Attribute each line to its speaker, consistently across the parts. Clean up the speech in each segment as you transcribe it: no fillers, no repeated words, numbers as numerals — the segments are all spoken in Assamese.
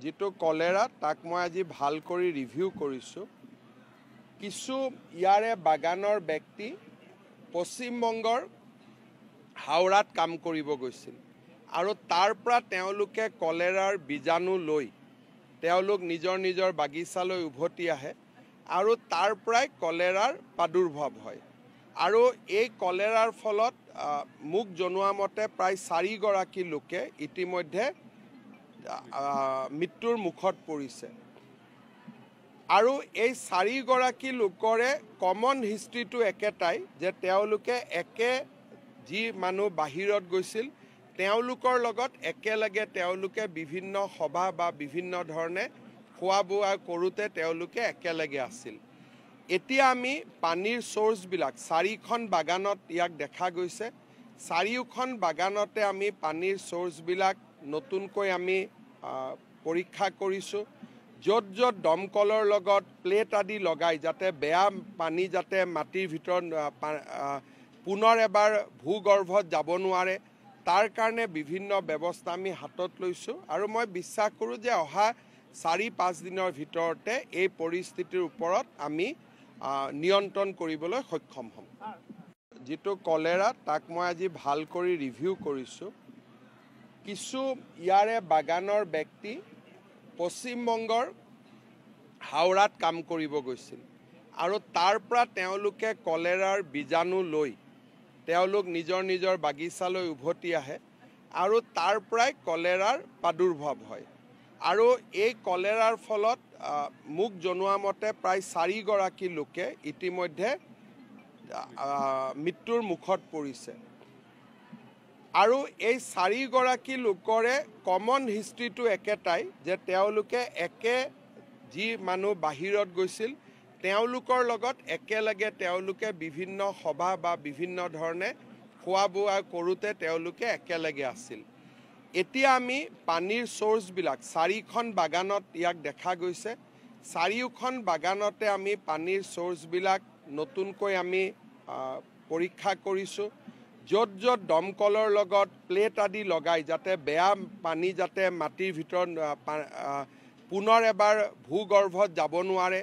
Speaker 1: যেটো কলেৰা তাক মই আজি ভাল কৰি ৰিভিউ কৰিছোঁ। কিছু ইয়াৰে বাগানৰ ব্যক্তি পশ্চিমবংগৰ হাওড়াত কাম কৰিব গৈছিল আৰু তাৰ পৰা তেওঁলোকে কলেৰাৰ বীজাণু লৈ তেওঁলোক নিজৰ বাগিচালৈ উভতি আহে আৰু তাৰ পৰাই কলেৰাৰ প্ৰাদুৰ্ভাৱ হয়। আৰু এই কলেৰাৰ ফলত মোক জনোৱা মতে প্ৰায় 4 গৰাকী লোকে ইতিমধ্যে মৃত্যুৰ মুখত পৰিছে। আৰু এই 4 গৰাকী লোকৰে কমন হিষ্ট্ৰীটো একেটাই যে তেওঁলোকে যি মানুহ বাহিৰত গৈছিল তেওঁলোকৰ লগত একেলগে তেওঁলোকে বিভিন্ন সভা বা বিভিন্ন ধৰণে খোৱা বোৱা কৰোঁতে তেওঁলোকে একেলগে আছিল। এতিয়া আমি পানীৰ চ'ৰ্চবিলাক 4খন বাগানত ইয়াক দেখা গৈছে। 4খন বাগানতে আমি পানীৰ চ'ৰ্চবিলাক নতুনকৈ আমি পৰীক্ষা কৰিছোঁ। য'ত দমকলৰ লগত প্লেট আদি লগাই যাতে বেয়া পানী যাতে মাটিৰ ভিতৰত পুনৰ এবাৰ ভূগৰ্ভত যাব নোৱাৰে তাৰ কাৰণে বিভিন্ন ব্যৱস্থা আমি হাতত লৈছোঁ। আৰু মই বিশ্বাস কৰোঁ যে অহা 4-5 দিনৰ ভিতৰতে এই পৰিস্থিতিৰ ওপৰত আমি নিয়ন্ত্ৰণ কৰিবলৈ সক্ষম হ'ম। যেটো কলেৰা তাক মই আজি ভাল কৰি ৰিভিউ কৰিছোঁ। কিছু ইয়াৰে বাগানৰ ব্যক্তি পশ্চিমবংগৰ হাওড়াত কাম কৰিব গৈছিল আৰু তাৰ পৰা তেওঁলোকে কলেৰাৰ বীজাণু লৈ তেওঁলোক নিজৰ বাগিচালৈ উভতি আহে আৰু তাৰ পৰাই কলেৰাৰ প্ৰাদুৰ্ভাৱ হয়। আৰু এই কলেৰাৰ ফলত মোক জনোৱা মতে প্ৰায় 4 গৰাকী লোকে ইতিমধ্যে মৃত্যুৰ মুখত পৰিছে। আৰু এই 4 গৰাকী লোকৰে কমন হিষ্ট্ৰীটো একেটাই যে তেওঁলোকে যি মানুহ বাহিৰত গৈছিল তেওঁলোকৰ লগত একেলগে তেওঁলোকে বিভিন্ন সভা বা বিভিন্ন ধৰণে খোৱা বোৱা কৰোঁতে তেওঁলোকে একেলগে আছিল। এতিয়া আমি পানীৰ চ'ৰ্চবিলাক 4খন বাগানত ইয়াক দেখা গৈছে। 4খন বাগানতে আমি পানীৰ চ'ৰ্চবিলাক নতুনকৈ আমি পৰীক্ষা কৰিছোঁ। য'ত দমকলৰ লগত প্লেট আদি লগাই যাতে বেয়া পানী যাতে মাটিৰ ভিতৰত পুনৰ এবাৰ ভূগৰ্ভত যাব নোৱাৰে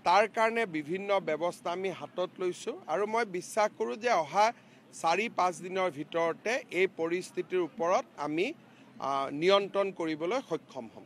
Speaker 1: তাৰ কাৰণে বিভিন্ন ব্যৱস্থা আমি হাতত লৈছোঁ। আৰু মই বিশ্বাস কৰোঁ যে অহা 4-5 দিনৰ ভিতৰতে এই পৰিস্থিতিৰ ওপৰত আমি নিয়ন্ত্ৰণ কৰিবলৈ সক্ষম হ'ম।